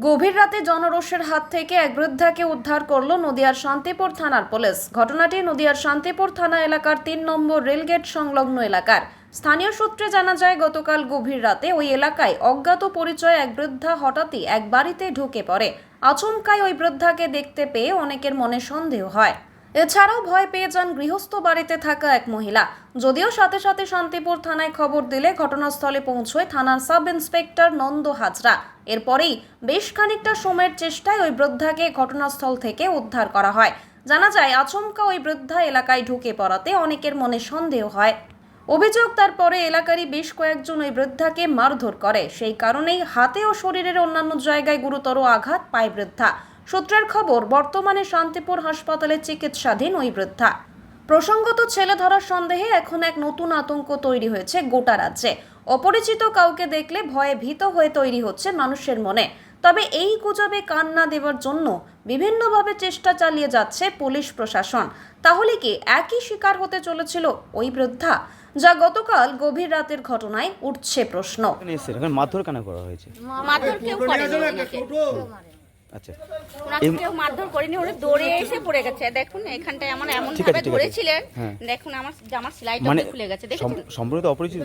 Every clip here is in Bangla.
গভীর রাতে জনরোষের হাত থেকে এক বৃদ্ধাকে উদ্ধার করল নদিয়ার শান্তিপুর থানার পুলিশ। ঘটনাটি নদিয়ার শান্তিপুর থানা এলাকার ৩ নম্বর রেলগেট সংলগ্ন এলাকার। স্থানীয় সূত্রে জানা যায়, গতকাল গভীর রাতে ওই এলাকায় অজ্ঞাত পরিচয় এক বৃদ্ধা হঠাৎই এক বাড়িতে ঢুকে পড়ে। আচমকাই ওই বৃদ্ধাকে দেখতে পেয়ে অনেকের মনে সন্দেহ হয়। এছাড়াও ভয় পেয়ে যান গৃহস্থ বাড়িতে থাকা এক মহিলা। যদিও সাথে সাথে শান্তিপুর থানায় খবর দিলে ঘটনাস্থলে পৌঁছয় থানার সাব ইন্সপেক্টর নন্দ হাজরা। এরপরেই বেশ খানিকটা সময়ের চেষ্টায় ওই বৃদ্ধাকে ঘটনাস্থল থেকে উদ্ধার করা হয়। জানা যায়, আচমকা ওই বৃদ্ধা এলাকায় ঢুকে পড়াতে অনেকের মনে সন্দেহ হয়। অভিযোগ, তারপরে এলাকারই বেশ কয়েকজন ওই বৃদ্ধাকে মারধর করে। সেই কারণেই হাতে ও শরীরের অন্যান্য জায়গায় গুরুতর আঘাত পায় বৃদ্ধা। সূত্রের খবর, বর্তমানে শান্তিপুর হাসপাতালে চিকিৎসাধীন ওই বৃদ্ধা। প্রসঙ্গত, ছেলে ধরার সন্দেহে এখন এক নতুন আতঙ্ক তৈরি হয়েছে গোটা রাজ্যে। অপরিচিত কাউকে দেখলে ভয়ে ভীত হয়ে তৈরি হচ্ছে মানুষের মনে। তবে এই গুজবে কান না দেওয়ার জন্য বিভিন্নভাবে চেষ্টা চালিয়ে যাচ্ছে পুলিশ প্রশাসন। তাহলে কি একই শিকার হতে চলেছিল ওই বৃদ্ধা, যা গতকাল গভীর রাতের ঘটনায় উঠছে প্রশ্ন। মারধর কেন করা হয়েছে? মারধর কেউ করেনি। আচ্ছা, ওনাকে কেউ মারধর করেনি, ওরা দৌড়ে এসে পড়ে গেছে। দেখুন এখানটায় আমার এমন ভাবে ধরেছিলেন, দেখুন আমার জামার সেলাইটা খুলে গেছে। দেখুন সম্পূর্ণ অপরিচিত।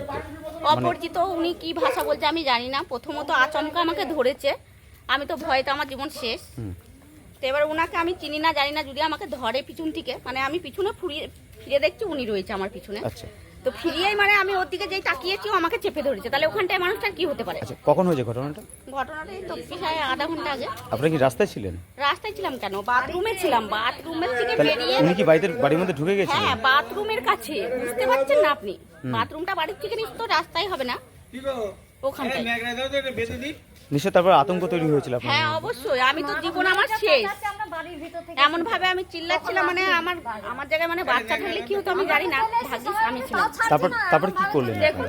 অপরিচিত উনি কি ভাষা বলছে আমি জানি না। প্রথমত আচমকা আমাকে ধরেছে, আমি তো ভয়তে আমার জীবন শেষ। তো এবার ওনাকে আমি চিনি না জানি না, যদি আমাকে ধরে পিছন থেকে, মানে আমি পিছনে ফিরে দেখছি উনি রয়েছে আমার পিছনে। আচ্ছা, তো ফিরিয়েই মানে আমি ওর দিকে যেই তাকিয়েছি, ও আমাকে চেপে ধরেছে। তাহলে ওখানটায় মানুষটার কি হতে পারে? আচ্ছা, কখন হয়েছে ঘটনাটা? ঘটনাটা এই তো প্রায় আধা ঘন্টা আগে। আপনি কি রাস্তায় ছিলেন? রাস্তায় ছিলাম কেন, বাথরুমে ছিলাম। বাথরুমের থেকে বেরিয়ে উনি কি বাড়ির মধ্যে ঢুকে গেছিলেন? হ্যাঁ, বাথরুমের কাছে। বুঝতে পারছেন না আপনি? বাথরুমটা বাড়ির থেকে নিশ্চয় রাস্তায় হবে না, ওখানটায়। নিশ্চয় তারপর আতঙ্ক তৈরি হয়েছিল আপনার? হ্যাঁ অবশ্যই, আমি তো জীবন আমার শেষ। এমন ভাবে আমি চিল্লাচ্ছিলাম, মানে আমার জায়গায় মানে বাচ্চা থাকলে কি হতো আমি জানি না। ভাগ্যিস আমি ছিলাম। তারপর কি করলেন? দেখুন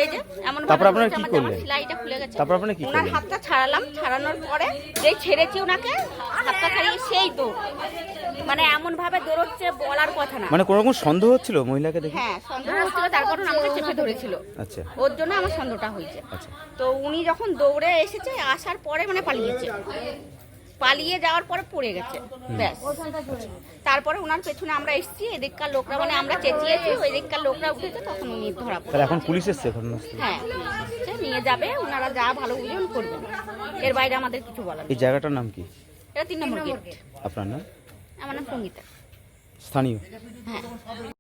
এই যে এমন তারপর ভাবে আপনারা কি আমার করলেন? সেলাইটা খুলে গেছে। তারপর আপনারা কি ওনার করলেন? হাতটা ছাড়ালাম, ছাড়ানোর পরে যেই ছেড়েছি ওনাকে, হাতটা ছাড়িয়ে সেই দৌড়। মানে এমন ভাবে দৌড়চ্ছে বলার কথা না। মানে কোনো রকম সন্দেহ হচ্ছিল মহিলাকে দেখে? হ্যাঁ সন্দেহ হচ্ছিল, তার কারণ আমাকে চেপে ধরেছিল। আচ্ছা, ওর জন্য আমার সন্দেহটা হয়েছে। আচ্ছা। তো উনি যখন দৌড়ে এসেছে, আসার পরে মানে পালিয়ে যাওয়ার পরে পড়ে গেছে, ব্যাস। তারপরে ওনার পেছনে আমরা এসেছি, এদিককার লোকরা মানে আমরা চেঁচিয়েছি, ওই দিককার লোকরা উঠেছে, তখন উনি ধরা পড়ে। তাহলে এখন পুলিশ এসেছে ঘটনাস্থলে? হ্যাঁ, নিয়ে যাবে, ওনারা যা ভালো বুঝবেন করবেন, এর বাইরে আমাদের কিছু বলার নেই। এই জায়গাটার নাম কি? এটা ৩ নম্বর গেট। আপনার নাম? আমার নাম সঙ্গীতা। স্থানীয়? হ্যাঁ।